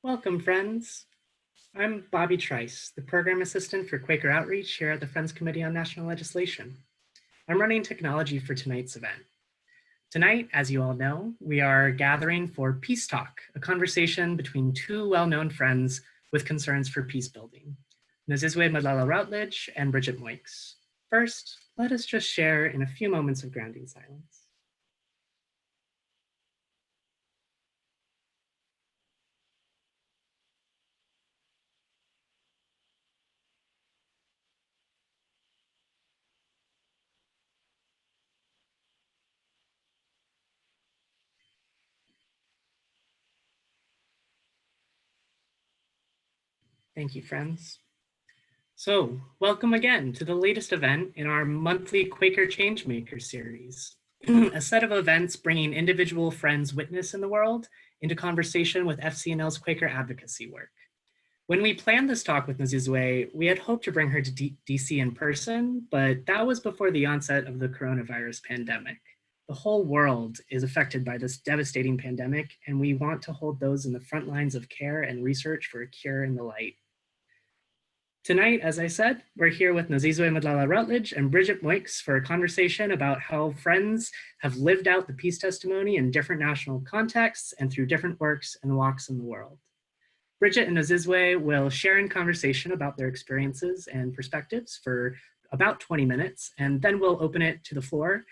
Welcome, friends. I'm Bobby Trice, the Program Assistant for Quaker Outreach here at the Friends Committee on National Legislation. I'm running technology for tonight's event. Tonight, as you all know, we are gathering for Peace Talk, a conversation between two well-known friends with concerns for peace building, Nozizwe Madlala-Routledge and Bridget Moix. First, let us just share in a few moments of grounding silence. Thank you, friends. So, welcome again to the latest event in our monthly Quaker Changemaker Series, a set of events bringing individual friends' witness in the world into conversation with FCNL's Quaker advocacy work. When we planned this talk with Nozizwe, we had hoped to bring her to DC in person, but that was before the onset of the coronavirus pandemic. The whole world is affected by this devastating pandemic, and we want to hold those in the front lines of care and research for a cure in the light. Tonight, as I said, we're here with Nozizwe Madlala-Routledge and Bridget Moix for a conversation about how friends have lived out the peace testimony in different national contexts and through different works and walks in the world. Bridget and Nozizwe will share in conversation about their experiences and perspectives for about 20 minutes, and then we'll open it to the floor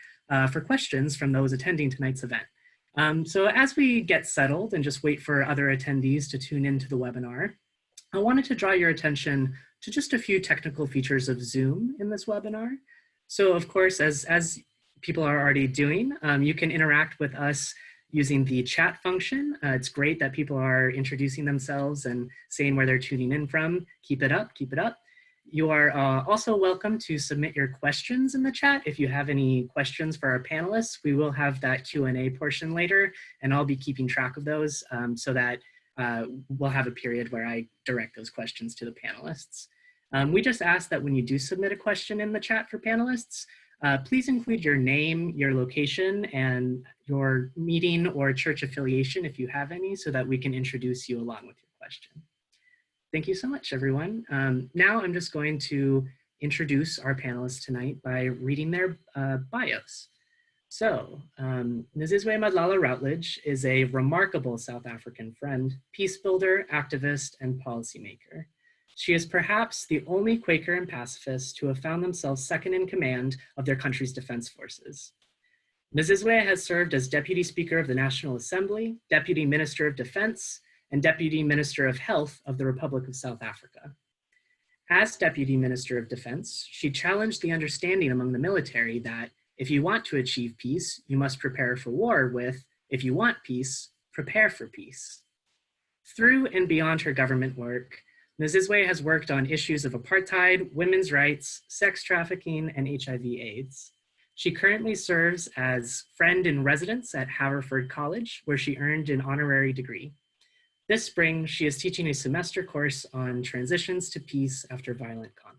for questions from those attending tonight's event. So as we get settled and just wait for other attendees to tune into the webinar, I wanted to draw your attention to just a few technical features of Zoom in this webinar. So of course, as people are already doing, you can interact with us using the chat function. It's great that people are introducing themselves and saying where they're tuning in from. Keep it up, keep it up. You are also welcome to submit your questions in the chat. If you have any questions for our panelists, we will have that Q&A portion later, and I'll be keeping track of those so that we'll have a period where I direct those questions to the panelists. We just ask that when you do submit a question in the chat for panelists, please include your name, your location, and your meeting or church affiliation if you have any, so that we can introduce you along with your question. Thank you so much, everyone. Now I'm just going to introduce our panelists tonight by reading their bios. So, Nozizwe Madlala-Routledge is a remarkable South African friend, peace builder, activist, and policymaker. She is perhaps the only Quaker and pacifist to have found themselves second in command of their country's defense forces. Nozizwe has served as Deputy Speaker of the National Assembly, Deputy Minister of Defense, and Deputy Minister of Health of the Republic of South Africa. As Deputy Minister of Defense, she challenged the understanding among the military that if you want to achieve peace, you must prepare for war with, if you want peace, prepare for peace. Through and beyond her government work, Nozizwe has worked on issues of apartheid, women's rights, sex trafficking, and HIV/AIDS. She currently serves as friend in residence at Haverford College, where she earned an honorary degree. This spring, she is teaching a semester course on transitions to peace after violent conflict.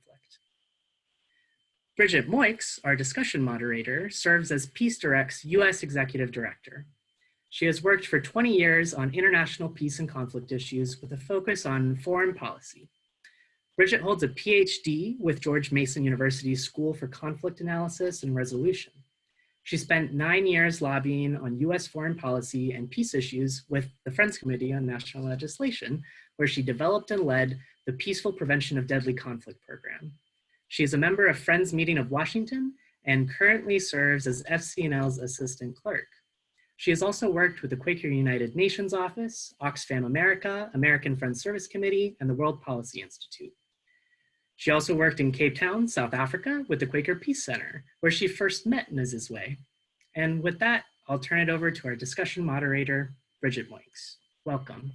Bridget Moix, our discussion moderator, serves as Peace Direct's US Executive Director. She has worked for 20 years on international peace and conflict issues with a focus on foreign policy. Bridget holds a PhD with George Mason University's School for Conflict Analysis and Resolution. She spent 9 years lobbying on US foreign policy and peace issues with the Friends Committee on National Legislation, where she developed and led the Peaceful Prevention of Deadly Conflict program. She is a member of Friends Meeting of Washington and currently serves as FCNL's assistant clerk. She has also worked with the Quaker United Nations Office, Oxfam America, American Friends Service Committee, and the World Policy Institute. She also worked in Cape Town, South Africa, with the Quaker Peace Center, where she first met Nozizwe. And with that, I'll turn it over to our discussion moderator, Bridget Moix. Welcome.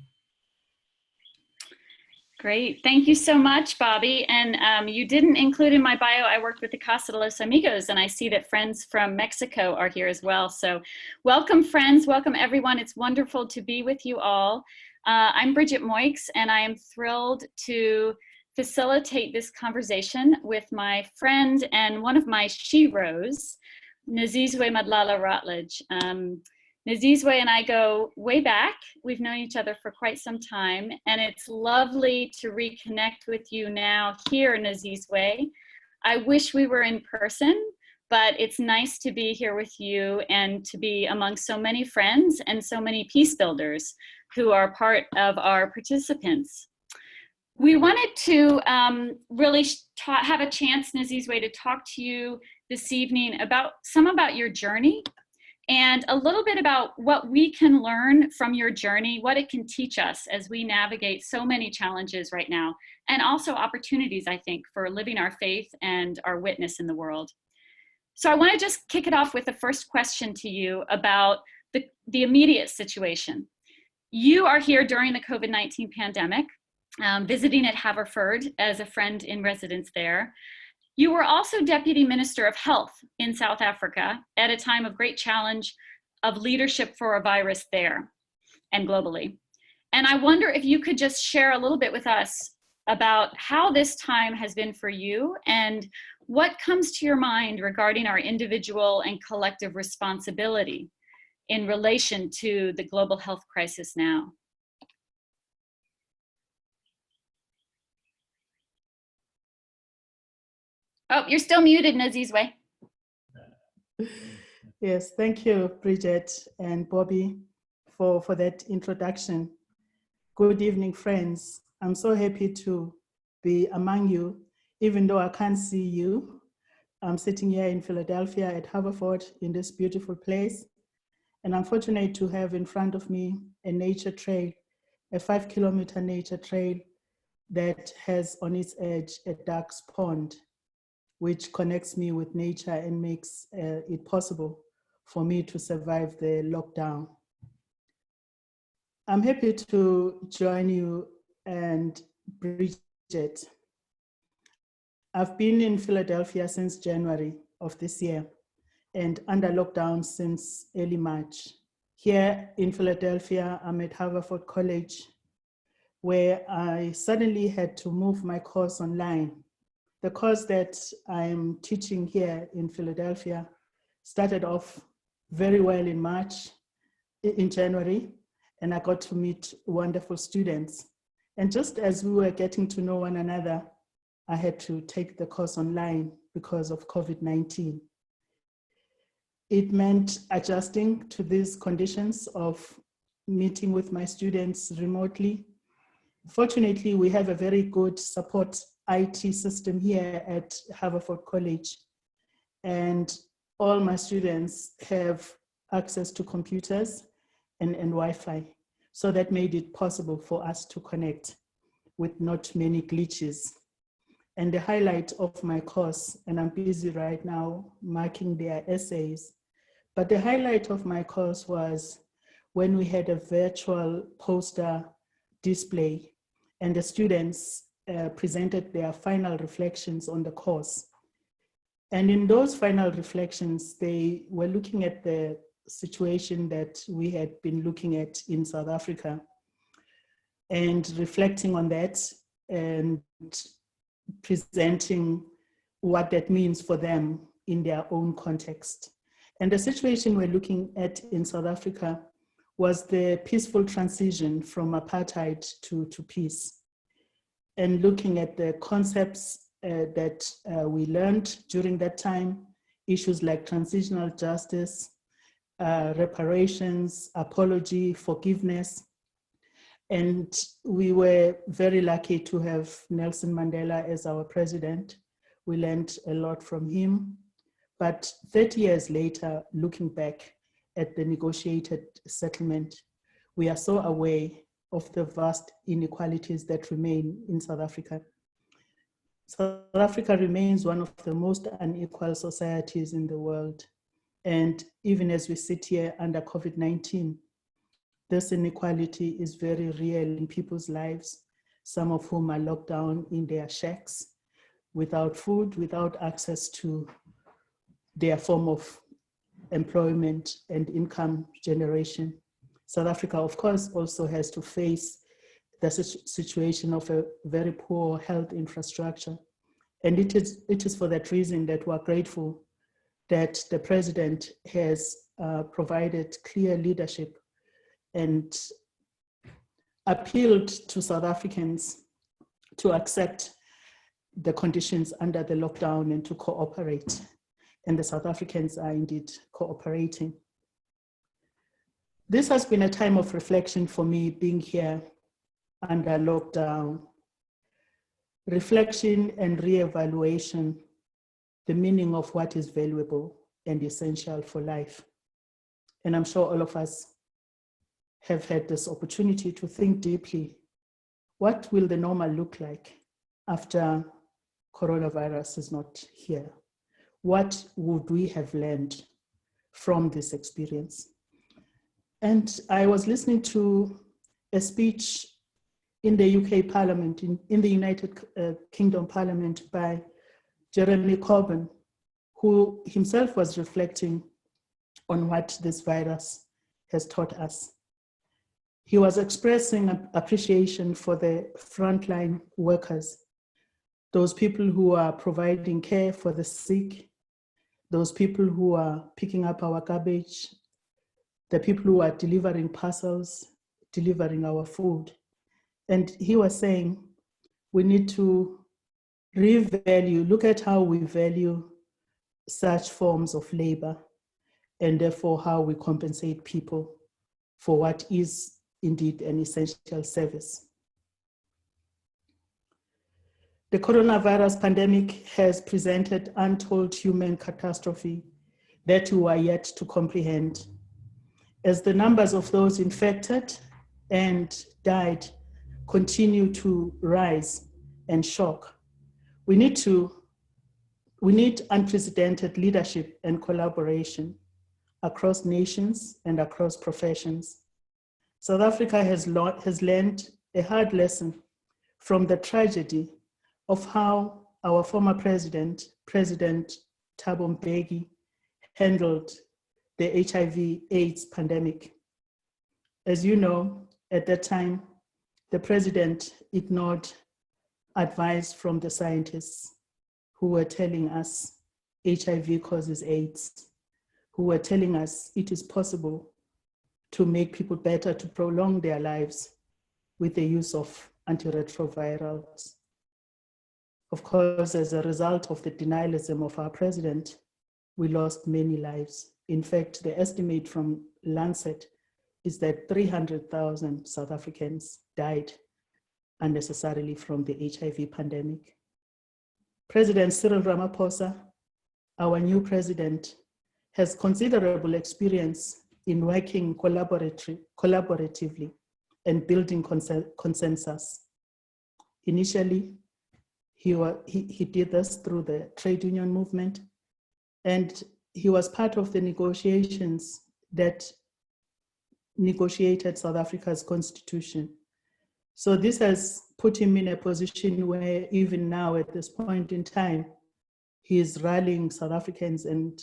Great, thank you so much, Bobby. And you didn't include in my bio, I worked with the Casa de los Amigos, and I see that friends from Mexico are here as well. So welcome, friends, welcome everyone. It's wonderful to be with you all. I'm Bridget Moix, and I am thrilled to facilitate this conversation with my friend and one of my sheroes, Nozizwe Madlala-Routledge. Nozizwe and I go way back. We've known each other for quite some time, and it's lovely to reconnect with you now here, Nozizwe. I wish we were in person, but it's nice to be here with you and to be among so many friends and so many peace builders who are part of our participants. We wanted to really have a chance, Nozizwe, to talk to you this evening about your journey and a little bit about what we can learn from your journey, what it can teach us as we navigate so many challenges right now, and also opportunities, I think, for living our faith and our witness in the world. So I want to just kick it off with the first question to you about the immediate situation. You are here during the COVID-19 pandemic, visiting at Haverford as a friend in residence there. You were also Deputy Minister of Health in South Africa at a time of great challenge of leadership for a virus there and globally. And I wonder if you could just share a little bit with us about how this time has been for you and what comes to your mind regarding our individual and collective responsibility in relation to the global health crisis now. Oh, you're still muted, Nozizwe. Yes, thank you, Bridget and Bobby, for that introduction. Good evening, friends. I'm so happy to be among you, even though I can't see you. I'm sitting here in Philadelphia at Haverford in this beautiful place. And I'm fortunate to have in front of me a nature trail, a 5-kilometer nature trail that has on its edge a duck's pond, which connects me with nature and makes it possible for me to survive the lockdown. I'm happy to join you and Bridget. I've been in Philadelphia since January of this year and under lockdown since early March. Here in Philadelphia, I'm at Haverford College, where I suddenly had to move my course online. The course that I'm teaching here in Philadelphia started off very well in January, and I got to meet wonderful students. And just as we were getting to know one another, I had to take the course online because of COVID-19. It meant adjusting to these conditions of meeting with my students remotely. Fortunately, we have a very good support IT system here at Haverford College, and all my students have access to computers and Wi-Fi. So that made it possible for us to connect with not many glitches. And the highlight of my course, and I'm busy right now marking their essays, but the highlight of my course was when we had a virtual poster display and the students presented their final reflections on the course. And in those final reflections, they were looking at the situation that we had been looking at in South Africa and reflecting on that and presenting what that means for them in their own context. And the situation we're looking at in South Africa was the peaceful transition from apartheid to peace. And looking at the concepts that we learned during that time, issues like transitional justice, reparations, apology, forgiveness. And we were very lucky to have Nelson Mandela as our president. We learned a lot from him. But 30 years later, looking back at the negotiated settlement, we are so aware of the vast inequalities that remain in South Africa. South Africa remains one of the most unequal societies in the world. And even as we sit here under COVID-19, this inequality is very real in people's lives, some of whom are locked down in their shacks, without food, without access to their form of employment and income generation. South Africa, of course, also has to face the situation of a very poor health infrastructure. And it is for that reason that we're grateful that the president has provided clear leadership and appealed to South Africans to accept the conditions under the lockdown and to cooperate. And the South Africans are indeed cooperating. This has been a time of reflection for me, being here under lockdown. Reflection and reevaluation, the meaning of what is valuable and essential for life. And I'm sure all of us have had this opportunity to think deeply, what will the normal look like after coronavirus is not here? What would we have learned from this experience? And I was listening to a speech in the UK Parliament, in the United Kingdom Parliament by Jeremy Corbyn, who himself was reflecting on what this virus has taught us. He was expressing appreciation for the frontline workers, those people who are providing care for the sick, those people who are picking up our garbage, the people who are delivering parcels, delivering our food. And he was saying, we need to revalue, look at how we value such forms of labor, and therefore how we compensate people for what is indeed an essential service. The coronavirus pandemic has presented untold human catastrophe that we are yet to comprehend. As the numbers of those infected and died continue to rise and shock, we need unprecedented leadership and collaboration across nations and across professions. South Africa has learned a hard lesson from the tragedy of how our former president, President Thabo Mbeki, handled the HIV/AIDS pandemic. As you know, at that time, the president ignored advice from the scientists who were telling us HIV causes AIDS, who were telling us it is possible to make people better, to prolong their lives with the use of antiretrovirals. Of course, as a result of the denialism of our president, we lost many lives. In fact, the estimate from Lancet is that 300,000 South Africans died unnecessarily from the HIV pandemic. President Cyril Ramaphosa, our new president, has considerable experience in working collaboratively and building consensus. Initially, he did this through the trade union movement, and he was part of the negotiations that negotiated South Africa's constitution. So this has put him in a position where even now at this point in time, he is rallying South Africans and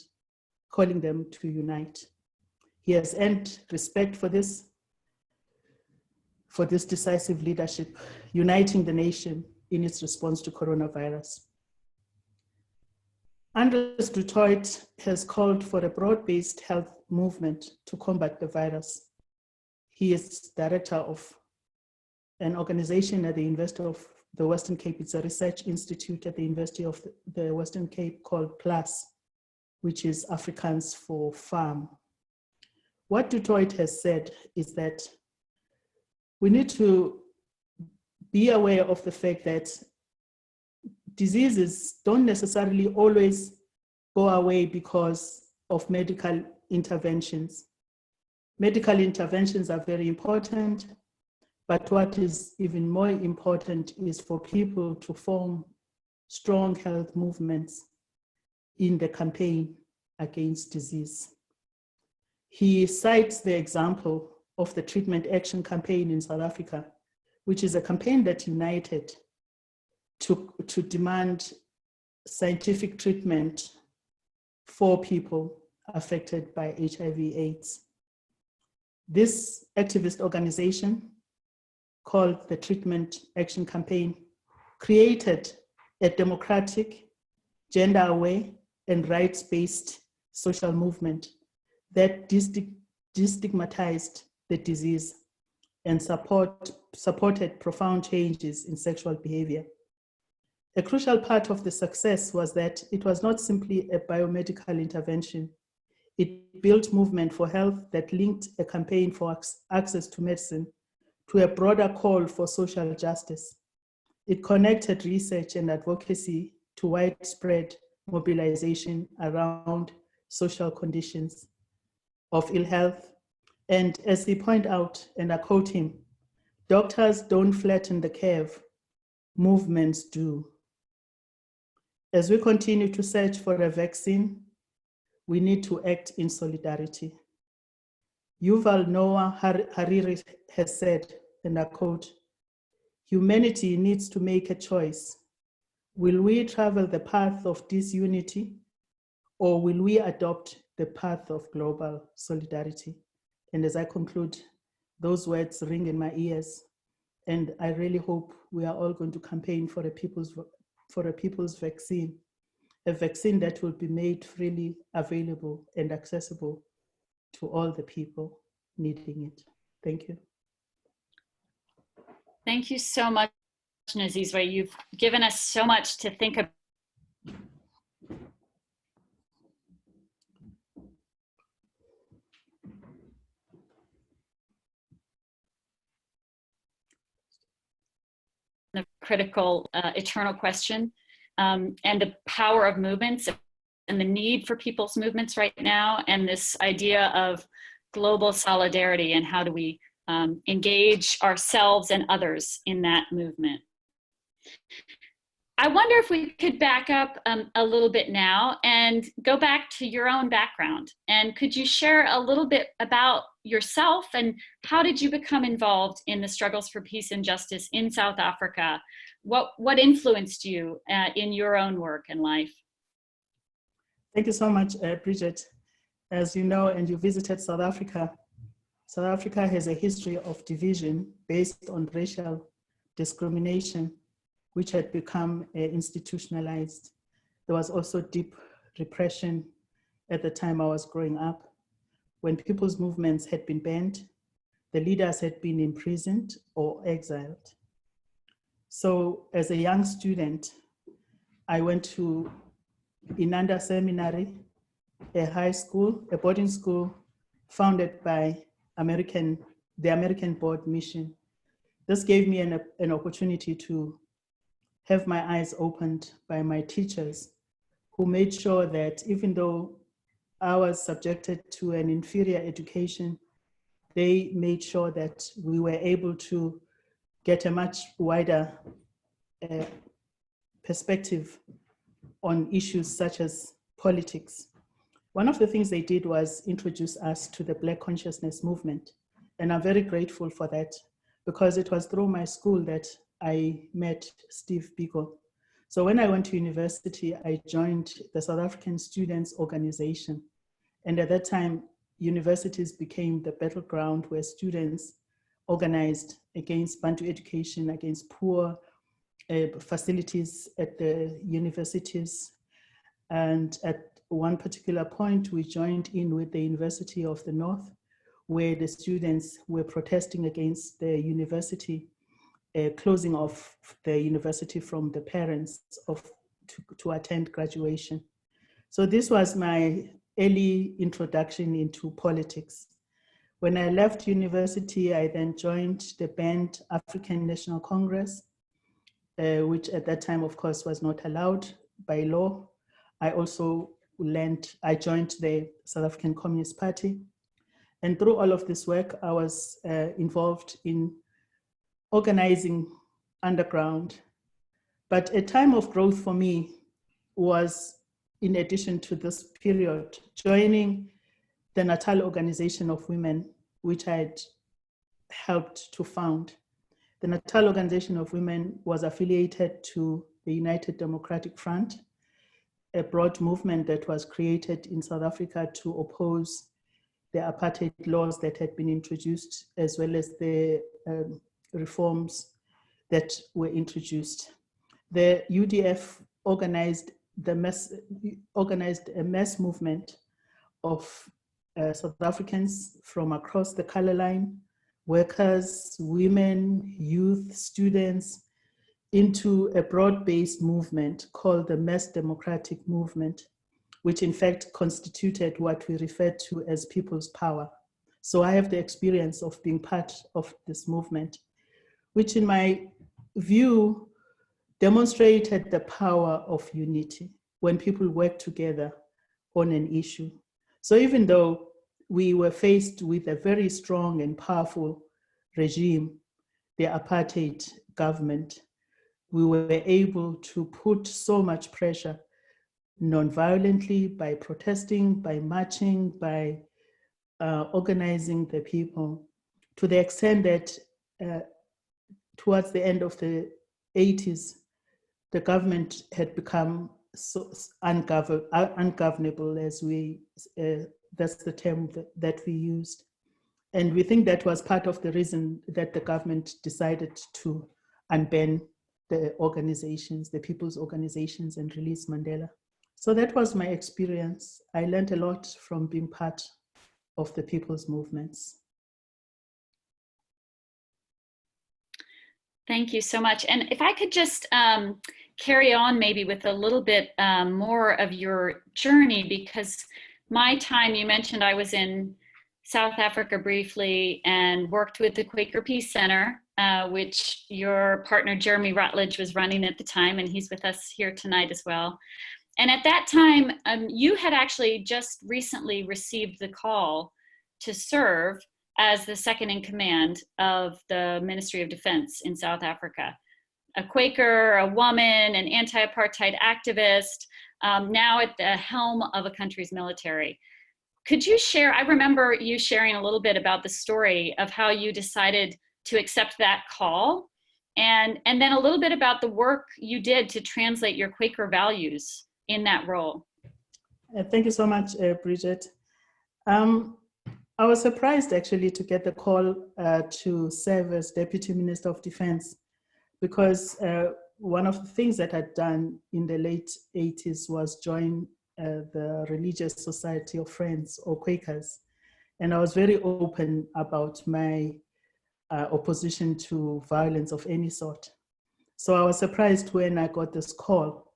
calling them to unite. He has earned respect for this decisive leadership, uniting the nation in its response to coronavirus. Andries du Toit has called for a broad-based health movement to combat the virus. He is director of an organization at the University of the Western Cape. It's a research institute at the University of the Western Cape called PLAS, which is Afrikaans for farm. What du Toit has said is that we need to be aware of the fact that diseases don't necessarily always go away because of medical interventions. Medical interventions are very important, but what is even more important is for people to form strong health movements in the campaign against disease. He cites the example of the Treatment Action Campaign in South Africa, which is a campaign that united to demand scientific treatment for people affected by HIV/AIDS. This activist organization, called the Treatment Action Campaign, created a democratic, gender-aware, and rights-based social movement that destigmatized the disease and supported profound changes in sexual behavior. A crucial part of the success was that it was not simply a biomedical intervention. It built movement for health that linked a campaign for access to medicine to a broader call for social justice. It connected research and advocacy to widespread mobilization around social conditions of ill health. And as he pointed out, and I quote him, "Doctors don't flatten the curve, movements do." As we continue to search for a vaccine, we need to act in solidarity. Yuval Noah Harari has said, and I quote, "Humanity needs to make a choice. Will we travel the path of disunity, or will we adopt the path of global solidarity?" And as I conclude, those words ring in my ears, and I really hope we are all going to campaign for a people's vaccine, a vaccine that will be made freely available and accessible to all the people needing it. Thank you. Thank you so much, Nozizwe. You've given us so much to think about. The critical, eternal question, and the power of movements and the need for people's movements right now, and this idea of global solidarity and how do we engage ourselves and others in that movement. I wonder if we could back up a little bit now and go back to your own background. And could you share a little bit about yourself and how did you become involved in the struggles for peace and justice in South Africa? What influenced you in your own work and life? Thank you so much, Bridget. As you know, and you visited South Africa, South Africa has a history of division based on racial discrimination, which had become institutionalized. There was also deep repression at the time I was growing up, when people's movements had been banned, the leaders had been imprisoned or exiled. So as a young student, I went to Inanda Seminary, a high school, a boarding school founded by the American Board Mission. This gave me an opportunity to have my eyes opened by my teachers, who made sure that even though I was subjected to an inferior education, they made sure that we were able to get a much wider perspective on issues such as politics. One of the things they did was introduce us to the Black consciousness movement. And I'm very grateful for that, because it was through my school that I met Steve Biko. So when I went to university, I joined the South African Students Organization. And at that time, universities became the battleground where students organized against Bantu education, against poor facilities at the universities. And at one particular point, we joined in with the University of the North, where the students were protesting against the university, closing off the university from the parents to attend graduation. So this was my early introduction into politics. When I left university, I then joined the banned African National Congress, which at that time, of course, was not allowed by law. I also joined the South African Communist Party. And through all of this work, I was involved in organizing underground. But a time of growth for me was, in addition to this period, joining the Natal Organization of Women, which I had helped to found. The Natal Organization of Women was affiliated to the United Democratic Front, a broad movement that was created in South Africa to oppose the apartheid laws that had been introduced, as well as the reforms that were introduced. The UDF organized a mass movement of South Africans from across the color line, workers, women, youth, students, into a broad-based movement called the Mass Democratic Movement, which in fact constituted what we refer to as people's power. So I have the experience of being part of this movement, which in my view demonstrated the power of unity when people work together on an issue. So even though we were faced with a very strong and powerful regime, the apartheid government, we were able to put so much pressure non-violently by protesting, by marching, by organizing the people, to the extent that towards the end of the 80s, the government had become so ungovernable, as that's the term that we used. And we think that was part of the reason that the government decided to unban the organizations, the people's organizations, and release Mandela. So that was my experience. I learned a lot from being part of the people's movements. Thank you so much. And if I could just carry on maybe with a little bit more of your journey, because my time, you mentioned I was in South Africa briefly and worked with the Quaker Peace Center, which your partner Jeremy Routledge was running at the time, and he's with us here tonight as well. And at that time, you had actually just recently received the call to serve as the second in command of the Ministry of Defense in South Africa. A Quaker, a woman, an anti-apartheid activist, now at the helm of a country's military. Could you share, I remember you sharing a little bit about the story of how you decided to accept that call, and then a little bit about the work you did to translate your Quaker values in that role. Thank you so much, Bridget. I was surprised actually to get the call to serve as Deputy Minister of Defense, because one of the things that I'd done in the late 80s was join the Religious Society of Friends, or Quakers. And I was very open about my opposition to violence of any sort. So I was surprised when I got this call.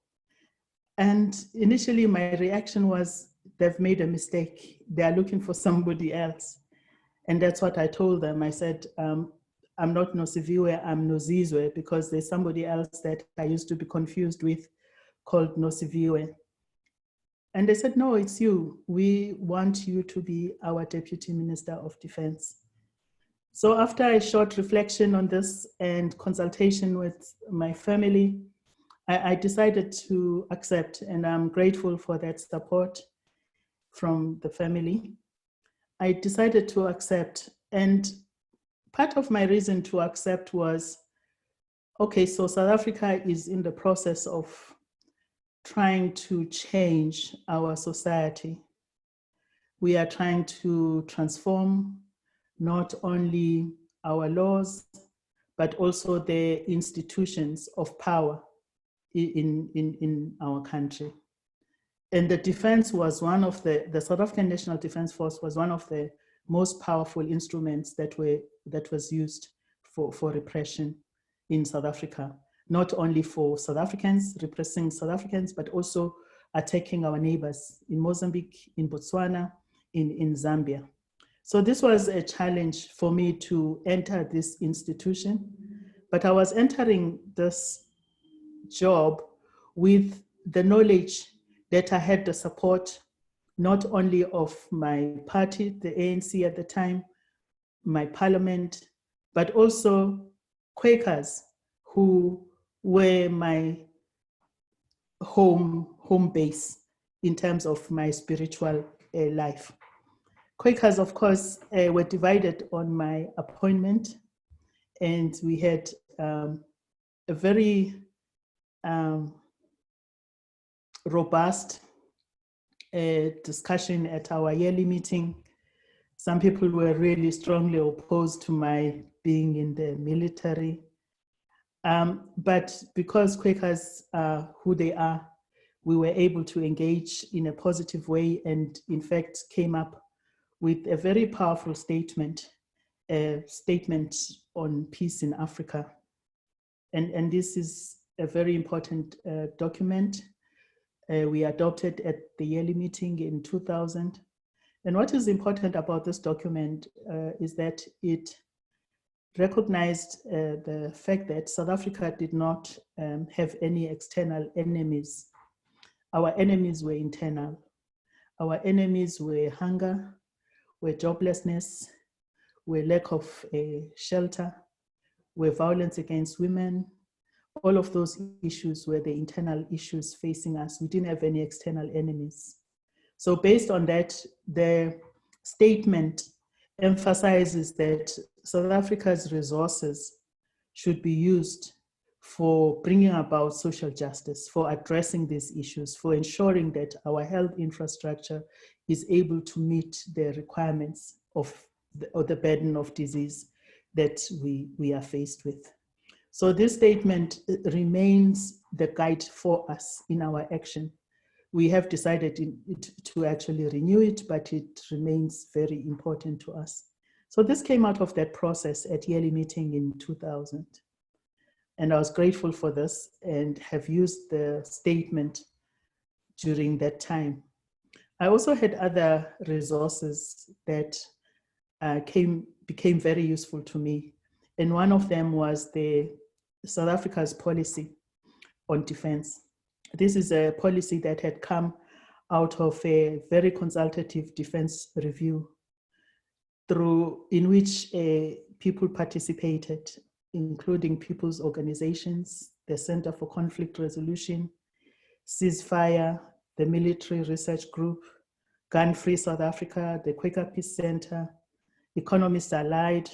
And initially my reaction was, they've made a mistake. They are looking for somebody else. And that's what I told them. I said, I'm not Nozizwe, I'm Nozizwe, because there's somebody else that I used to be confused with called Nozizwe. And they said, no, it's you. We want you to be our Deputy Minister of Defense. So after a short reflection on this and consultation with my family, I decided to accept, and I'm grateful for that support from the family. I decided to accept, and part of my reason to accept was, okay, so South Africa is in the process of trying to change our society. We are trying to transform not only our laws, but also the institutions of power in our country. And the defense was one of the South African National Defense Force was one of the most powerful instruments that was used for repression in South Africa, not only for South Africans, repressing South Africans, but also attacking our neighbors in Mozambique, in Botswana, in Zambia. So this was a challenge for me to enter this institution, but I was entering this job with the knowledge that I had the support not only of my party, the ANC at the time, my parliament, but also Quakers who were my home base in terms of my spiritual life. Quakers, of course, were divided on my appointment, and we had a very robust discussion at our yearly meeting. Some people were really strongly opposed to my being in the military. But because Quakers are who they are, we were able to engage in a positive way and in fact came up with a very powerful statement, a statement on peace in Africa. And this is a very important document. We adopted at the yearly meeting in 2000. And what is important about this document is that it recognized the fact that South Africa did not have any external enemies. Our enemies were internal. Our enemies were hunger, were joblessness, were lack of shelter, were violence against women. All of those issues were the internal issues facing us. We didn't have any external enemies. So based on that, the statement emphasizes that South Africa's resources should be used for bringing about social justice, for addressing these issues, for ensuring that our health infrastructure is able to meet the requirements of the burden of disease that we are faced with. So this statement remains the guide for us in our action. We have decided to actually renew it, but it remains very important to us. So this came out of that process at yearly meeting in 2000. And I was grateful for this and have used the statement during that time. I also had other resources that became very useful to me. And one of them was the South Africa's policy on defense. This is a policy that had come out of a very consultative defense review in which people participated, including people's organizations, the Center for Conflict Resolution, Ceasefire, the Military Research Group, Gun Free South Africa, the Quaker Peace Center, Economists Allied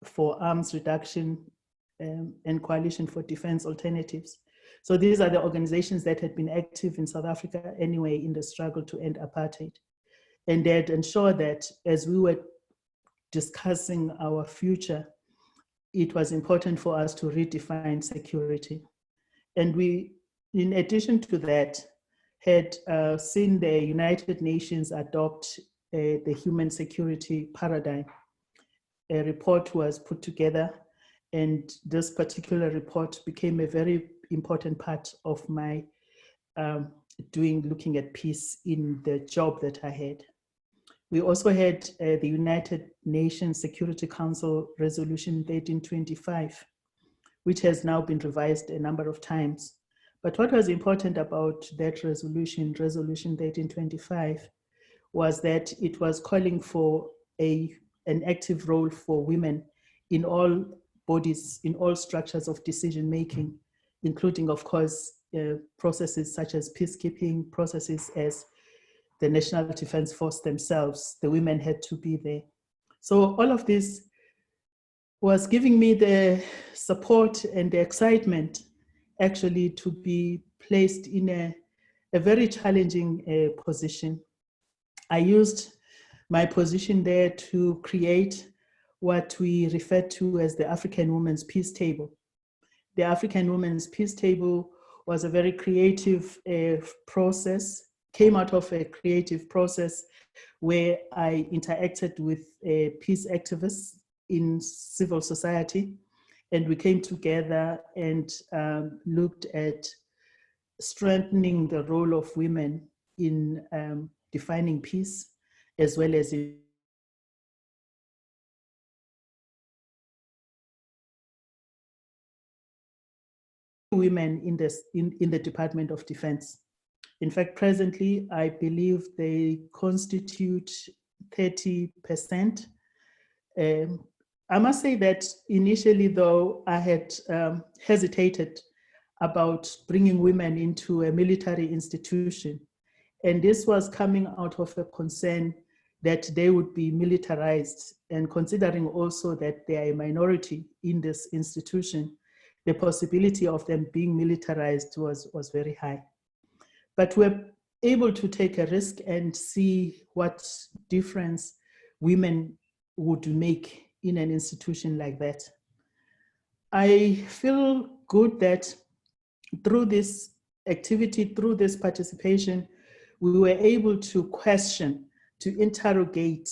for Arms Reduction, and Coalition for Defense Alternatives. So these are the organizations that had been active in South Africa anyway in the struggle to end apartheid. And they had ensured that as we were discussing our future, it was important for us to redefine security. And we, in addition to that, had seen the United Nations adopt the human security paradigm. A report was put together, and this particular report became a very important part of my looking at peace in the job that I had. We also had the United Nations Security Council Resolution 1325, which has now been revised a number of times. But what was important about that resolution, Resolution 1325, was that it was calling for an active role for women in all bodies, in all structures of decision-making, including, of course, processes such as peacekeeping, processes as the National Defense Force themselves. The women had to be there. So all of this was giving me the support and the excitement actually to be placed in a very challenging position. I used my position there to create what we refer to as the African Women's Peace Table. The African Women's Peace Table was a very creative process, came out of a creative process where I interacted with peace activists in civil society, and we came together and looked at strengthening the role of women in defining peace, as well as in women in the Department of Defense. In fact, presently, I believe they constitute 30%. I must say that initially, though, I had hesitated about bringing women into a military institution. And this was coming out of a concern that they would be militarized, and considering also that they are a minority in this institution, the possibility of them being militarized was very high. But we're able to take a risk and see what difference women would make in an institution like that. I feel good that through this activity, through this participation, we were able to question, to interrogate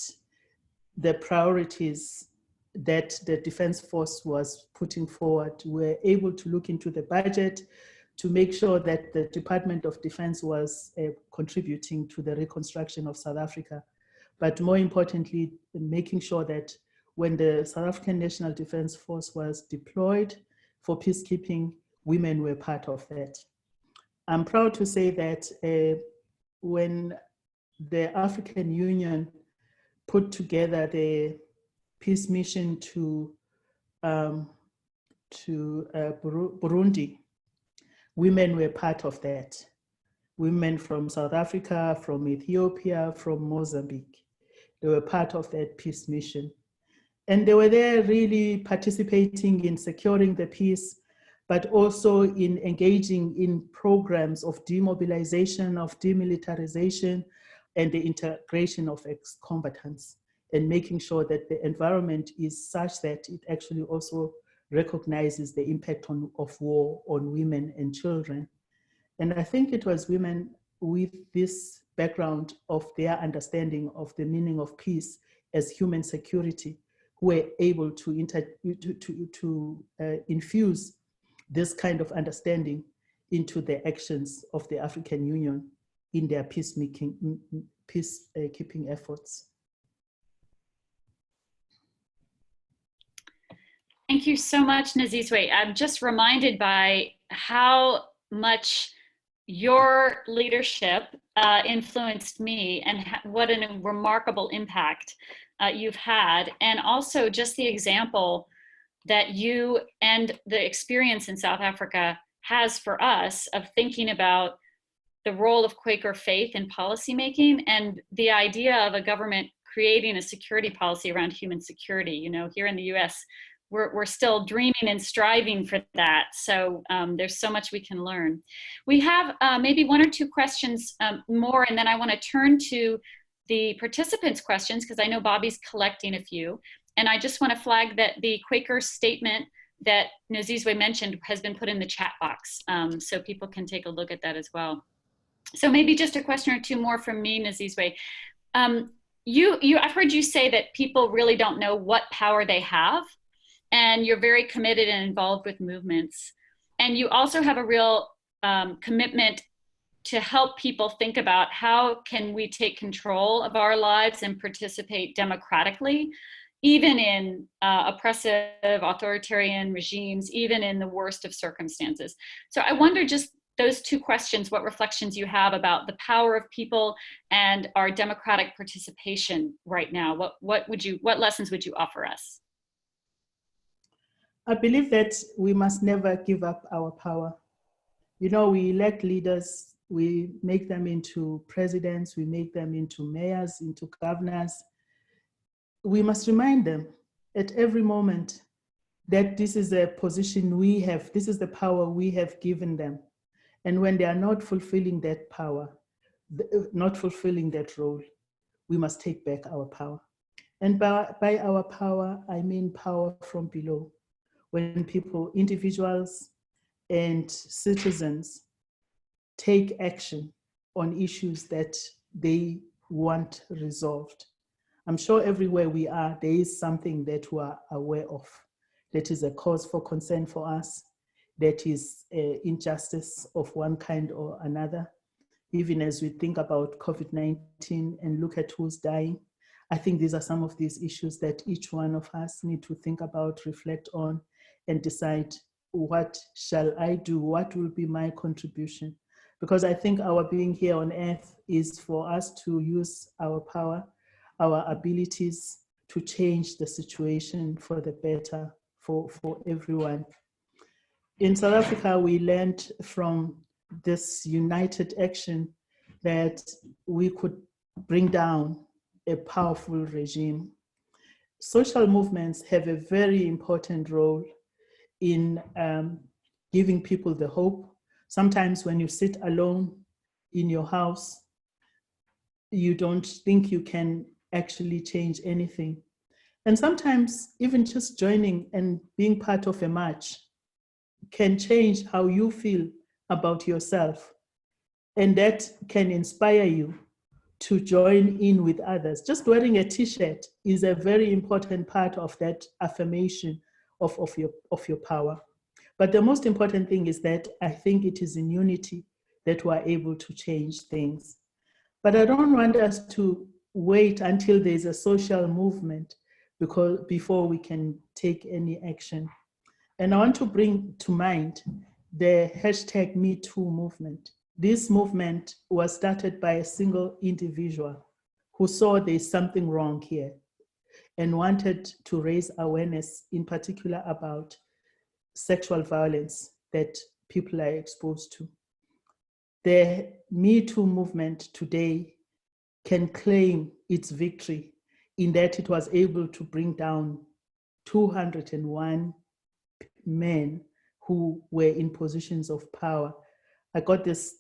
the priorities that the Defense Force was putting forward. We were able to look into the budget to make sure that the Department of Defense was contributing to the reconstruction of South Africa. But more importantly, making sure that when the South African National Defense Force was deployed for peacekeeping, women were part of that. I'm proud to say that when the African Union put together the peace mission to Burundi, women were part of that. Women from South Africa, from Ethiopia, from Mozambique, they were part of that peace mission. And they were there really participating in securing the peace, but also in engaging in programs of demobilization, of demilitarization, and the integration of ex-combatants, and making sure that the environment is such that it actually also recognizes the impact of war on women and children. And I think it was women with this background of their understanding of the meaning of peace as human security who were able to infuse this kind of understanding into the actions of the African Union in their peacekeeping efforts. Thank you so much, Nozizwe. I'm just reminded by how much your leadership influenced me and what a remarkable impact you've had. And also just the example that you and the experience in South Africa has for us of thinking about the role of Quaker faith in policymaking and the idea of a government creating a security policy around human security. You know, here in the US, we're still dreaming and striving for that. So there's so much we can learn. We have maybe one or two questions more, and then I want to turn to the participants' questions because I know Bobby's collecting a few. And I just want to flag that the Quaker statement that Nozizwe mentioned has been put in the chat box, so people can take a look at that as well. So maybe just a question or two more from me, Nozizwe. I've heard you say that people really don't know what power they have, and you're very committed and involved with movements. And you also have a real commitment to help people think about how can we take control of our lives and participate democratically, even in oppressive, authoritarian regimes, even in the worst of circumstances. So I wonder just those two questions, what reflections you have about the power of people and our democratic participation right now. What lessons would you offer us? I believe that we must never give up our power. You know, we elect leaders, we make them into presidents, we make them into mayors, into governors. We must remind them at every moment that this is a position we have, this is the power we have given them. And when they are not fulfilling that power, not fulfilling that role, we must take back our power. And by our power, I mean power from below. When people, individuals and citizens take action on issues that they want resolved. I'm sure everywhere we are, there is something that we are aware of, that is a cause for concern for us, that is injustice of one kind or another. Even as we think about COVID-19 and look at who's dying, I think these are some of these issues that each one of us need to think about, reflect on, and decide, what shall I do? What will be my contribution? Because I think our being here on earth is for us to use our power, our abilities to change the situation for the better for everyone. In South Africa, we learned from this united action that we could bring down a powerful regime. Social movements have a very important role in giving people the hope. Sometimes when you sit alone in your house, you don't think you can actually change anything. And sometimes even just joining and being part of a march can change how you feel about yourself. And that can inspire you to join in with others. Just wearing a t-shirt is a very important part of that affirmation of your power. But the most important thing is that I think it is in unity that we're able to change things. But I don't want us to wait until there's a social movement before we can take any action. And I want to bring to mind the hashtag #MeToo movement. This movement was started by a single individual who saw there's something wrong here and wanted to raise awareness, in particular about sexual violence that people are exposed to. The #MeToo movement today can claim its victory in that it was able to bring down 201 men who were in positions of power. I got this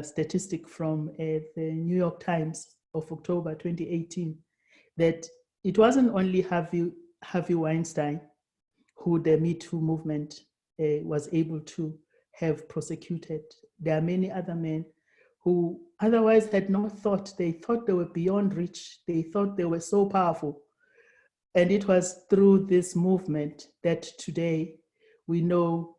statistic from the New York Times of October 2018, that it wasn't only Harvey Weinstein who the #MeToo movement was able to have prosecuted. There are many other men who otherwise had not thought, they thought they were beyond reach, they thought they were so powerful. And it was through this movement that today we know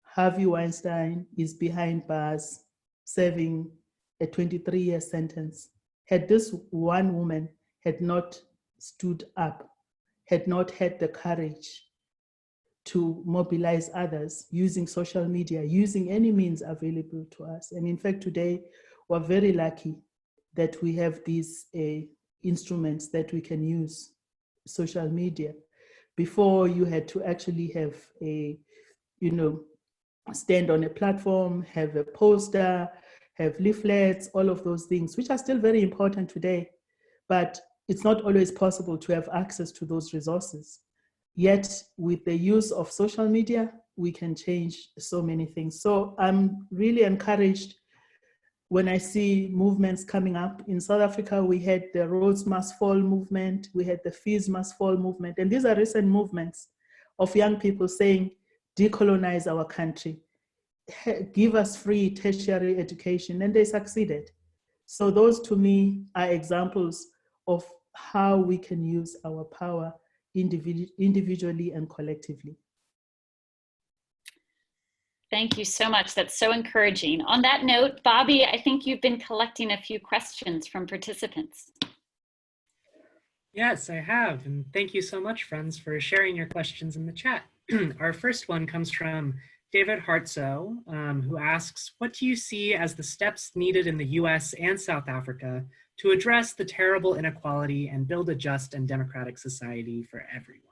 Harvey Weinstein is behind bars, serving a 23-year sentence. Had this one woman had not stood up, had not had the courage to mobilize others using social media, using any means available to us. And in fact, today, we're very lucky that we have these instruments that we can use, social media. Before, you had to actually have stand on a platform, have a poster, have leaflets, all of those things, which are still very important today. But it's not always possible to have access to those resources. Yet, with the use of social media, we can change so many things. So I'm really encouraged when I see movements coming up. In South Africa, we had the Rhodes Must Fall movement, we had the Fees Must Fall movement, and these are recent movements of young people saying, decolonize our country, give us free tertiary education, and they succeeded. So those to me are examples of how we can use our power individually and collectively. Thank you so much. That's so encouraging. On that note, Bobby, I think you've been collecting a few questions from participants. Yes, I have. And thank you so much, friends, for sharing your questions in the chat. Our first one comes from David Hartso, who asks, what do you see as the steps needed in the US and South Africa to address the terrible inequality and build a just and democratic society for everyone?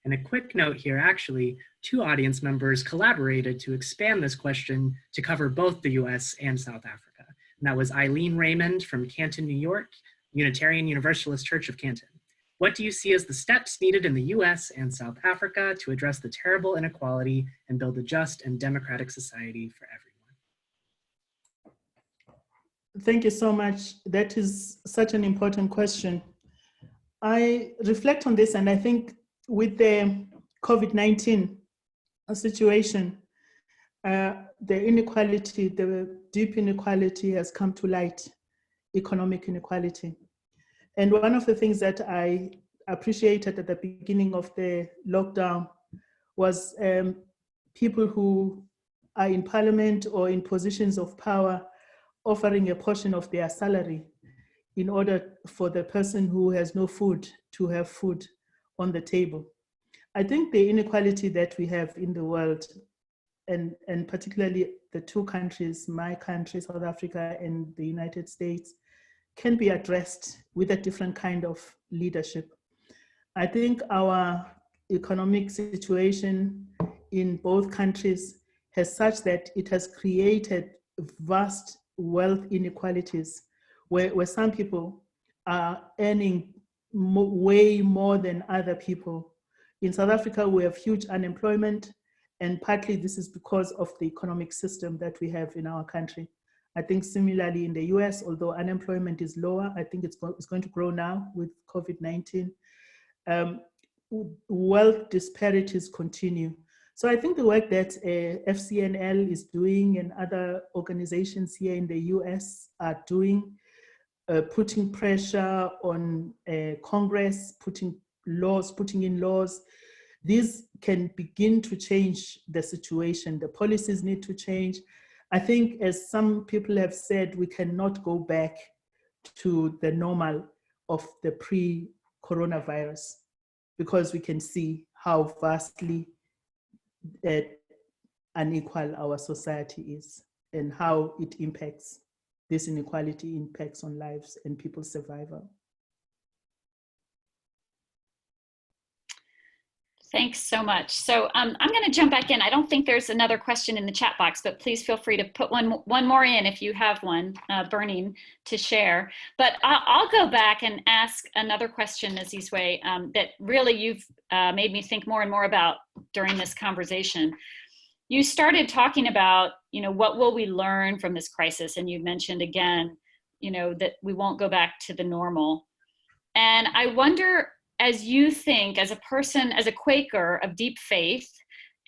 And a quick note here, actually, 2 audience members collaborated to expand this question to cover both the US and South Africa. And that was Eileen Raymond from Canton, New York, Unitarian Universalist Church of Canton. What do you see as the steps needed in the US and South Africa to address the terrible inequality and build a just and democratic society for everyone? Thank you so much. That is such an important question. I reflect on this, and I think with the COVID-19 situation, the inequality, the deep inequality has come to light, economic inequality. And one of the things that I appreciated at the beginning of the lockdown was people who are in parliament or in positions of power offering a portion of their salary in order for the person who has no food to have food on the table. I think the inequality that we have in the world, and particularly the 2 countries, my country, South Africa, and the United States, can be addressed with a different kind of leadership. I think our economic situation in both countries has such that it has created vast wealth inequalities where some people are earning way more than other people. In South Africa, we have huge unemployment, and partly this is because of the economic system that we have in our country. I think similarly in the US, although unemployment is lower, I think it's going to grow now with COVID-19. Wealth disparities continue. So I think the work that FCNL is doing and other organizations here in the US are doing, putting pressure on Congress, putting in laws, these can begin to change the situation. The policies need to change. I think, as some people have said, we cannot go back to the normal of the pre-coronavirus, because we can see how vastly unequal our society is and how it impacts, this inequality impacts on lives and people's survival. Thanks so much. So I'm going to jump back in. I don't think there's another question in the chat box, but please feel free to put one more in if you have one burning to share. But I'll go back and ask another question, Nozizwe, that really you've made me think more and more about during this conversation. You started talking about, what will we learn from this crisis? And you mentioned again, that we won't go back to the normal. And I wonder, as you think, as a person, as a Quaker of deep faith,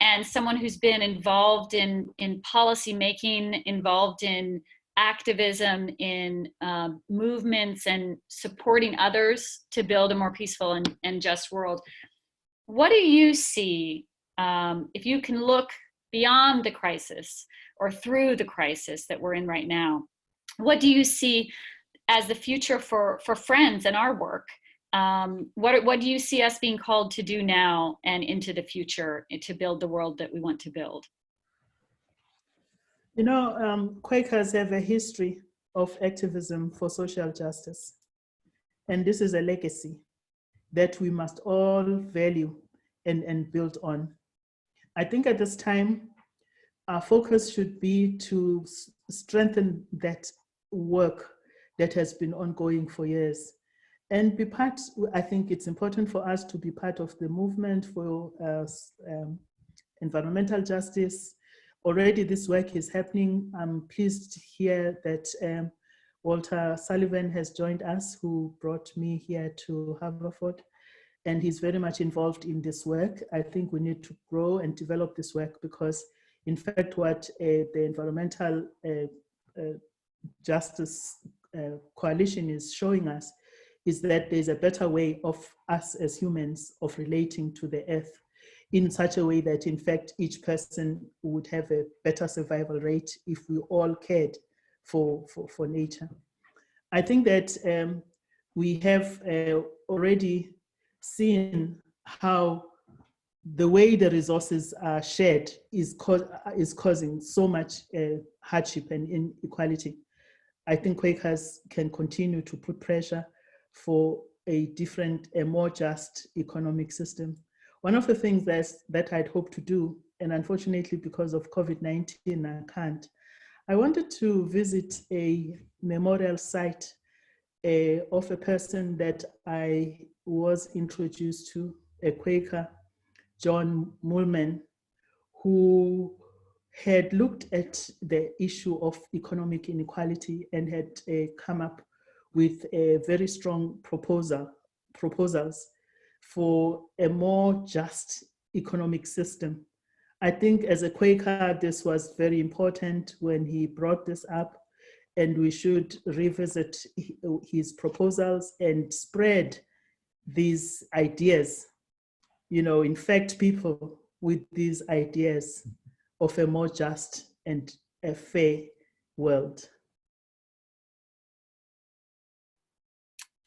and someone who's been involved in policy making, involved in activism, in movements and supporting others to build a more peaceful and just world, what do you see, if you can look beyond the crisis or through the crisis that we're in right now, what do you see as the future for Friends and our work? What do you see us being called to do now and into the future to build the world that we want to build? Quakers have a history of activism for social justice. And this is a legacy that we must all value and build on. I think at this time, our focus should be to strengthen that work that has been ongoing for years. And I think it's important for us to be part of the movement for environmental justice. Already this work is happening. I'm pleased to hear that Walter Sullivan has joined us, who brought me here to Haverford, and he's very much involved in this work. I think we need to grow and develop this work because, in fact, what the Environmental Justice Coalition is showing us is that there's a better way of us as humans of relating to the earth in such a way that, in fact, each person would have a better survival rate if we all cared for nature. I think that we have already seen how the way the resources are shared is causing so much hardship and inequality. I think Quakers can continue to put pressure for a more just economic system. One of the things that I'd hoped to do, and unfortunately because of COVID-19 I can't, I wanted to visit a memorial site of a person that I was introduced to, a Quaker, John Mullman, who had looked at the issue of economic inequality and had come up with a very strong proposals for a more just economic system. I think as a Quaker, this was very important when he brought this up, and we should revisit his proposals and spread these ideas, infect people with these ideas of a more just and a fair world.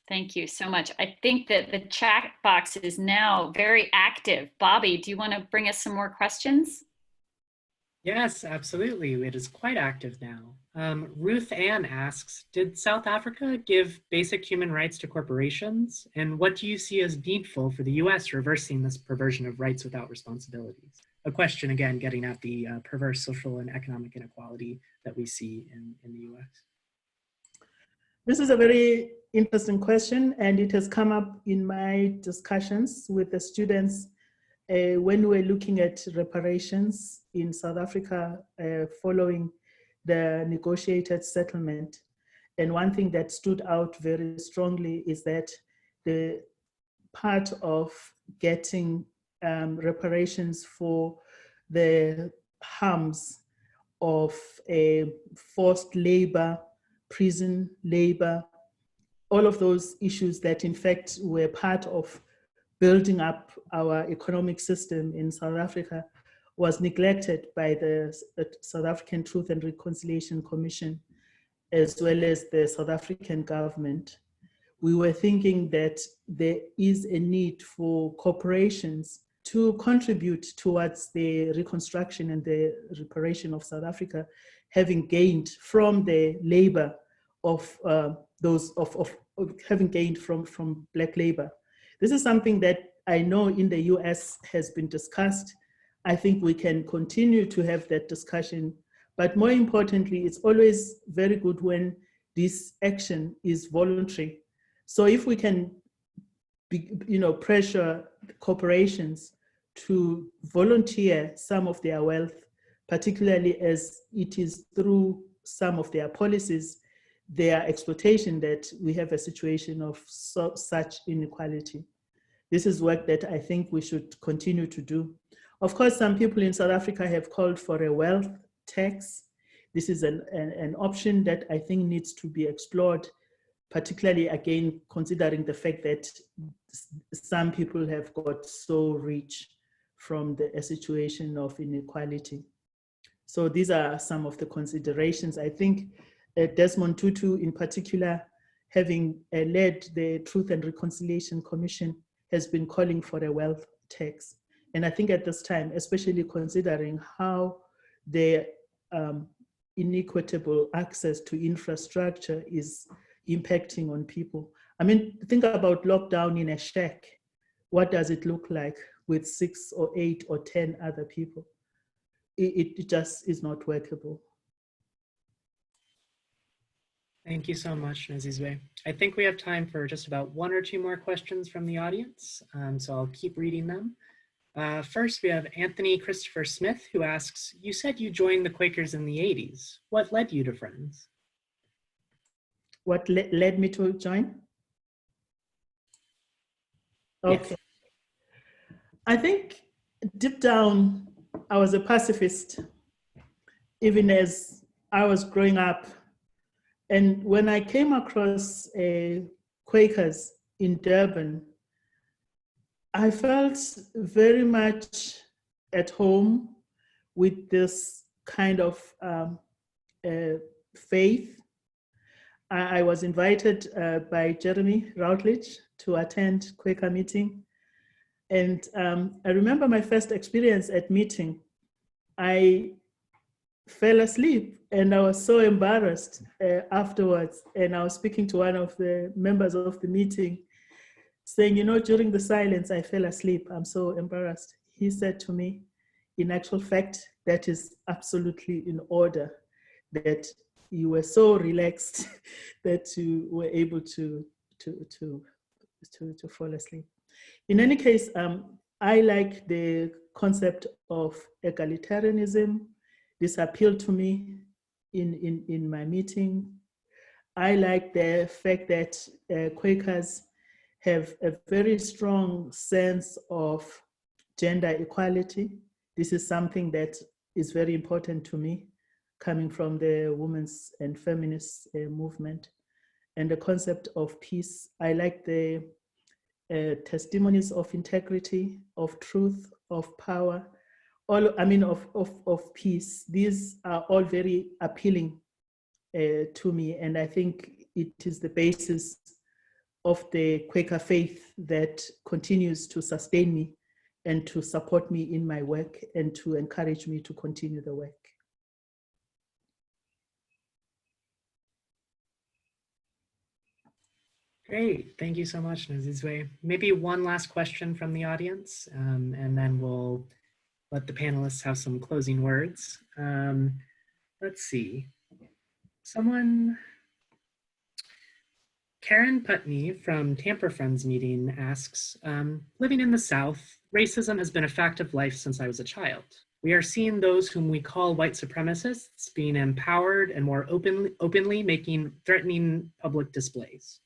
Thank you so much. I think that the chat box is now very active. Bobby, do you want to bring us some more questions? Yes, absolutely. It is quite active now. Ruth Ann asks, did South Africa give basic human rights to corporations? And what do you see as needful for the US reversing this perversion of rights without responsibilities? A question, again, getting at the perverse social and economic inequality that we see in the US. This is a very interesting question, and it has come up in my discussions with the students when we're looking at reparations in South Africa following the negotiated settlement. And one thing that stood out very strongly is that the part of getting reparations for the harms of forced labor, prison labor, all of those issues that in fact were part of building up our economic system in South Africa was neglected by the South African Truth and Reconciliation Commission, as well as the South African government. We were thinking that there is a need for corporations to contribute towards the reconstruction and the reparation of South Africa, having gained from the labor of having gained from Black labor. This is something that I know in the US has been discussed. I think we can continue to have that discussion, but more importantly, it's always very good when this action is voluntary. So if we can pressure corporations to volunteer some of their wealth, particularly as it is through some of their policies, their exploitation, that we have a situation of such inequality. This is work that I think we should continue to do. Of course, some people in South Africa have called for a wealth tax. This is an option that I think needs to be explored, particularly again, considering the fact that some people have got so rich from a situation of inequality. So these are some of the considerations. I think Desmond Tutu in particular, having led the Truth and Reconciliation Commission, has been calling for a wealth tax. And I think at this time, especially considering how the inequitable access to infrastructure is impacting on people. I mean, think about lockdown in a shack. What does it look like with 6 or 8 or 10 other people? It just is not workable. Thank you so much, Nozizwe. I think we have time for just about 1 or 2 more questions from the audience, so I'll keep reading them. First, we have Anthony Christopher Smith, who asks, you said you joined the Quakers in the 80s. What led you to Friends? What led me to join? Okay. Yes. I think deep down, I was a pacifist, even as I was growing up. And when I came across Quakers in Durban, I felt very much at home with this kind of faith. I was invited by Jeremy Routledge to attend Quaker meeting. And I remember my first experience at meeting. I fell asleep and I was so embarrassed afterwards. And I was speaking to one of the members of the meeting saying, during the silence, I fell asleep. I'm so embarrassed. He said to me, in actual fact, that is absolutely in order, that you were so relaxed that you were able to fall asleep. In any case, I like the concept of egalitarianism. This appealed to me in my meeting. I like the fact that Quakers have a very strong sense of gender equality. This is something that is very important to me, coming from the women's and feminist movement. And the concept of peace. I like the testimonies of integrity, of truth, of power, of peace. These are all very appealing to me, and I think it is the basis of the Quaker faith that continues to sustain me and to support me in my work and to encourage me to continue the work. Great, thank you so much, Nozizwe. Maybe one last question from the audience, and then we'll let the panelists have some closing words. Let's see. Karen Putney from Tampa Friends meeting asks, living in the South, racism has been a fact of life since I was a child. We are seeing those whom we call white supremacists being empowered and more openly making threatening public displays.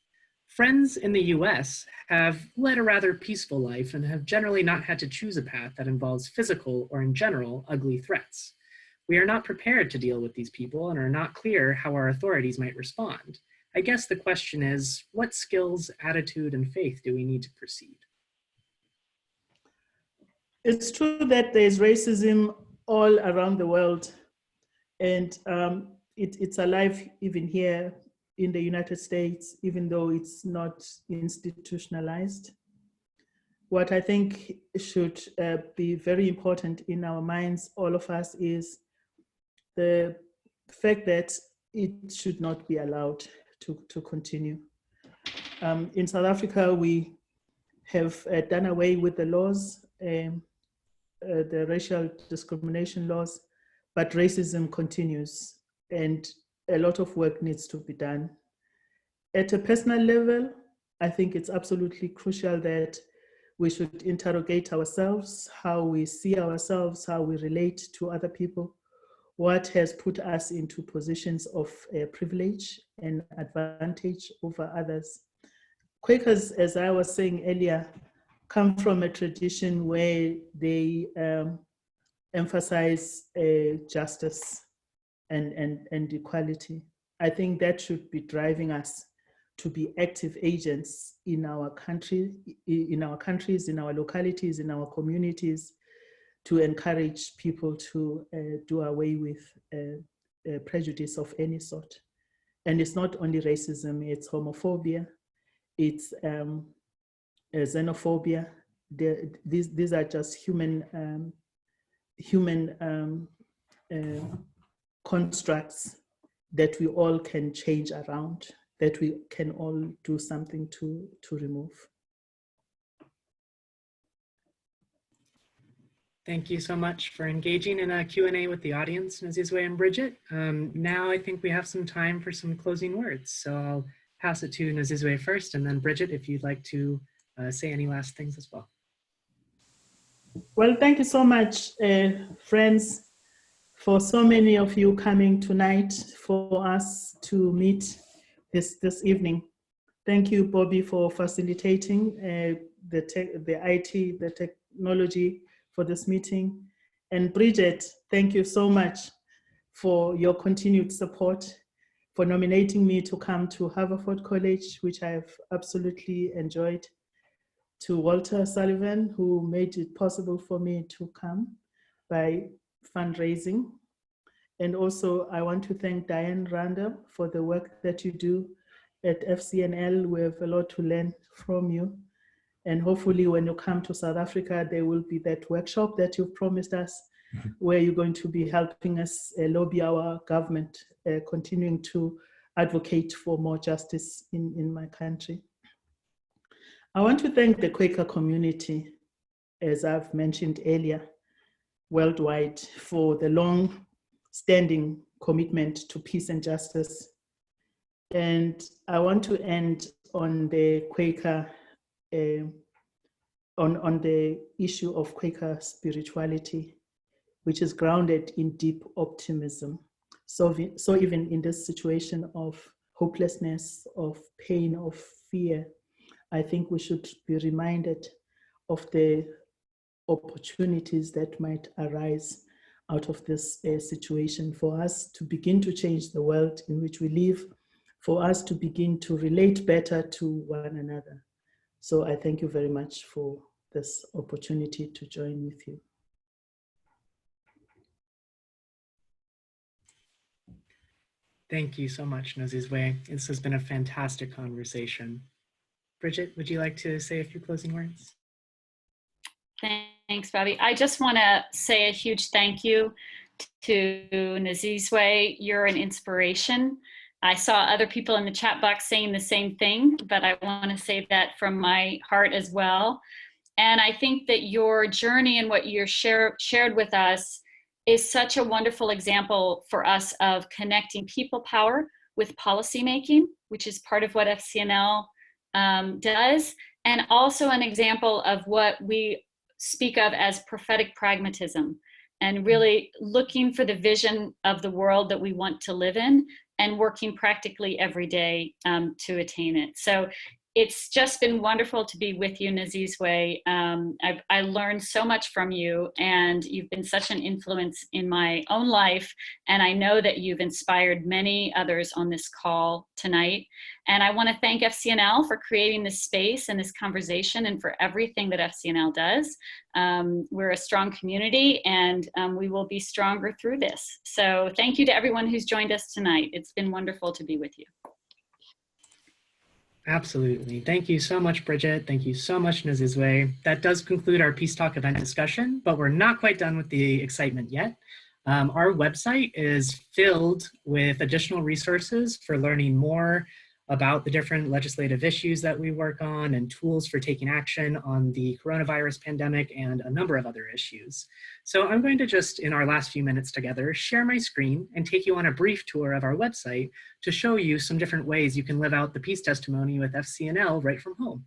Friends in the US have led a rather peaceful life and have generally not had to choose a path that involves physical or, in general, ugly threats. We are not prepared to deal with these people and are not clear how our authorities might respond. I guess the question is, what skills, attitude, and faith do we need to proceed? It's true that there's racism all around the world, and it's alive even here in the United States, even though it's not institutionalized. What I think should be very important in our minds, all of us, is the fact that it should not be allowed to continue. In South Africa, we have done away with the laws, the racial discrimination laws, but racism continues and a lot of work needs to be done. At a personal level, I think it's absolutely crucial that we should interrogate ourselves, how we see ourselves, how we relate to other people, what has put us into positions of privilege and advantage over others. Quakers, as I was saying earlier, come from a tradition where they emphasize justice and equality. I think that should be driving us to be active agents in our country, in our countries, in our localities, in our communities, to encourage people to do away with prejudice of any sort. And it's not only racism, it's homophobia, it's xenophobia. These are just human constructs that we all can change around, that we can all do something to remove. Thank you so much for engaging in a Q&A with the audience, Nozizwe and Bridget. Now I think we have some time for some closing words. So I'll pass it to Nozizwe first, and then Bridget, if you'd like to say any last things as well. Well, thank you so much, friends, for so many of you coming tonight for us to meet this evening. Thank you, Bobby, for facilitating the technology for this meeting. And Bridget, thank you so much for your continued support, for nominating me to come to Haverford College, which I have absolutely enjoyed. To Walter Sullivan, who made it possible for me to come by fundraising. And also I want to thank Diane Randa for the work that you do at FCNL. We have a lot to learn from you. And hopefully when you come to South Africa, there will be that workshop that you've promised us, where you're going to be helping us lobby our government, continuing to advocate for more justice in my country. I want to thank the Quaker community, as I've mentioned earlier, worldwide, for the long-standing commitment to peace and justice. And I want to end on the Quaker, on the issue of Quaker spirituality, which is grounded in deep optimism. So even in this situation of hopelessness, of pain, of fear, I think we should be reminded of the opportunities that might arise out of this situation, for us to begin to change the world in which we live, for us to begin to relate better to one another. So I thank you very much for this opportunity to join with you. Thank you so much, Nozizwe. This has been a fantastic conversation. Bridget, would you like to say a few closing words? Thanks, Bobby. I just want to say a huge thank you to Nozizwe. You're an inspiration. I saw other people in the chat box saying the same thing, but I want to say that from my heart as well. And I think that your journey and what you shared with us is such a wonderful example for us of connecting people power with policymaking, which is part of what FCNL does, and also an example of what we speak of as prophetic pragmatism, and really looking for the vision of the world that we want to live in and working practically every day to attain it. So It's just been wonderful to be with you, Nozizwe. I learned so much from you, and you've been such an influence in my own life. And I know that you've inspired many others on this call tonight. And I want to thank FCNL for creating this space and this conversation, and for everything that FCNL does. We're a strong community, and we will be stronger through this. So thank you to everyone who's joined us tonight. It's been wonderful to be with you. Absolutely. Thank you so much, Bridget. Thank you so much, Nozizwe. That does conclude our Peace Talk event discussion, but we're not quite done with the excitement yet. Our website is filled with additional resources for learning more about the different legislative issues that we work on, and tools for taking action on the coronavirus pandemic and a number of other issues. So I'm going to just, in our last few minutes together, share my screen and take you on a brief tour of our website to show you some different ways you can live out the peace testimony with FCNL right from home.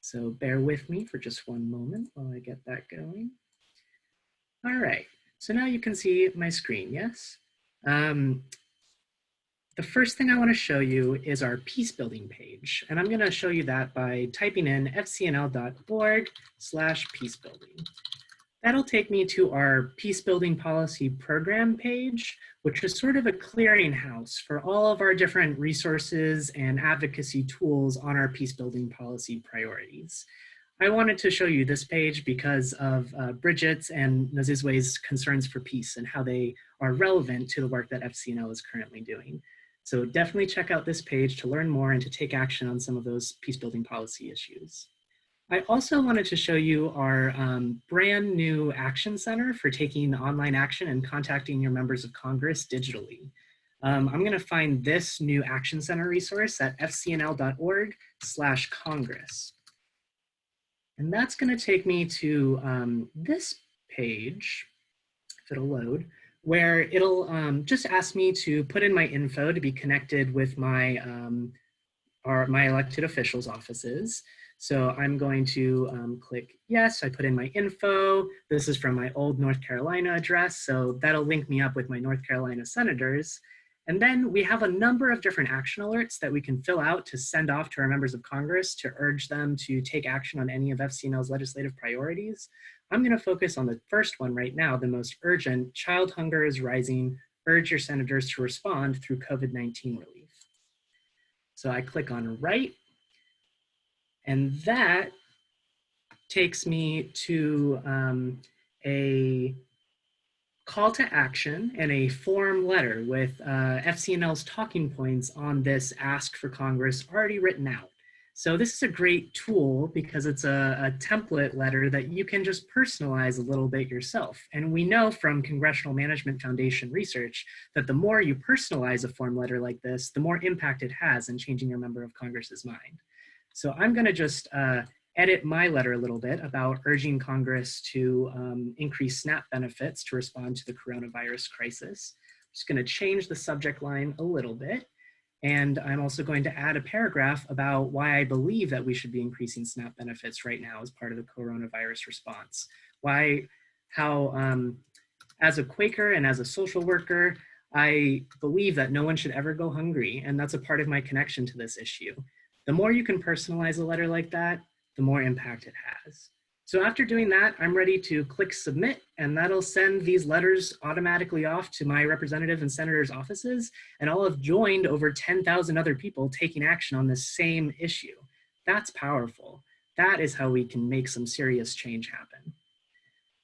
So bear with me for just one moment while I get that going. All right, so now you can see my screen, yes? The first thing I want to show you is our peace building page. And I'm going to show you that by typing in fcnl.org/peacebuilding. That'll take me to our peace building policy program page, which is sort of a clearinghouse for all of our different resources and advocacy tools on our peace building policy priorities. I wanted to show you this page because of Bridget's and Nozizwe's concerns for peace and how they are relevant to the work that FCNL is currently doing. So definitely check out this page to learn more and to take action on some of those peace building policy issues. I also wanted to show you our brand new action center for taking online action and contacting your members of Congress digitally. I'm going to find this new action center resource at fcnl.org/Congress. And that's going to take me to this page, if it'll load, where it'll just ask me to put in my info to be connected with my, my elected officials' offices. So I'm going to click yes, I put in my info. This is from my old North Carolina address, so that'll link me up with my North Carolina senators. And then we have a number of different action alerts that we can fill out to send off to our members of Congress to urge them to take action on any of FCNL's legislative priorities. I'm going to focus on the first one right now, the most urgent: child hunger is rising, urge your senators to respond through COVID-19 relief. So I click on write, and that takes me to a call to action and a form letter with FCNL's talking points on this ask for Congress already written out. So this is a great tool because it's a template letter that you can just personalize a little bit yourself. And we know from Congressional Management Foundation research that the more you personalize a form letter like this, the more impact it has in changing your member of Congress's mind. So I'm going to just edit my letter a little bit about urging Congress to increase SNAP benefits to respond to the coronavirus crisis. I'm just going to change the subject line a little bit. And I'm also going to add a paragraph about why I believe that we should be increasing SNAP benefits right now as part of the coronavirus response. How as a Quaker and as a social worker, I believe that no one should ever go hungry. And that's a part of my connection to this issue. The more you can personalize a letter like that, the more impact it has. So after doing that, I'm ready to click submit, and that'll send these letters automatically off to my representative and senators' offices, and I'll have joined over 10,000 other people taking action on this same issue. That's powerful. That is how we can make some serious change happen.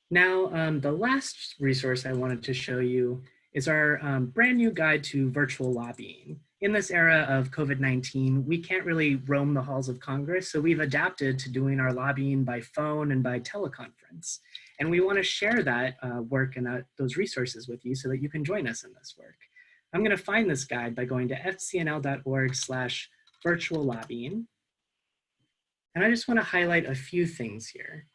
Now, the last resource I wanted to show you is our brand new guide to virtual lobbying. In this era of COVID-19, we can't really roam the halls of Congress, so we've adapted to doing our lobbying by phone and by teleconference. And we want to share that work and those resources with you so that you can join us in this work. I'm going to find this guide by going to fcnl.org/virtual lobbying. And I just want to highlight a few things here.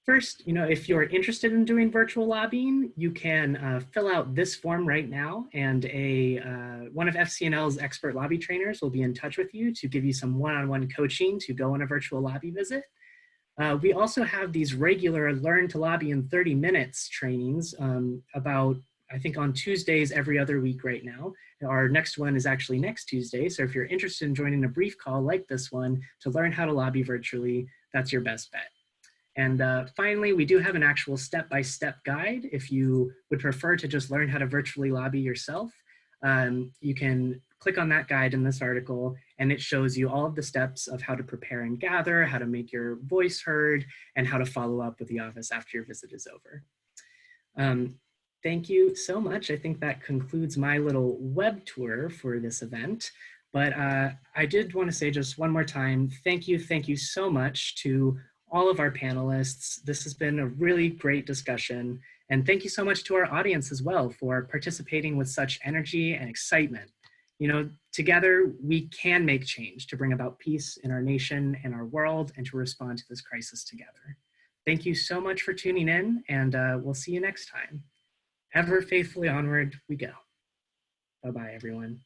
First, if you're interested in doing virtual lobbying, you can fill out this form right now, and one of FCNL's expert lobby trainers will be in touch with you to give you some one-on-one coaching to go on a virtual lobby visit. We also have these regular Learn to Lobby in 30 Minutes trainings about I think on Tuesdays every other week right now. Our next one is actually next Tuesday. So if you're interested in joining a brief call like this one to learn how to lobby virtually, that's your best bet. And finally, we do have an actual step-by-step guide. If you would prefer to just learn how to virtually lobby yourself, you can click on that guide in this article, and it shows you all of the steps of how to prepare and gather, how to make your voice heard, and how to follow up with the office after your visit is over. Thank you so much. I think that concludes my little web tour for this event. But I did want to say just one more time, thank you so much to all of our panelists. This has been a really great discussion. And thank you so much to our audience as well for participating with such energy and excitement. You know, together we can make change to bring about peace in our nation and our world and to respond to this crisis together. Thank you so much for tuning in, and we'll see you next time. Ever faithfully onward we go. Bye-bye, everyone.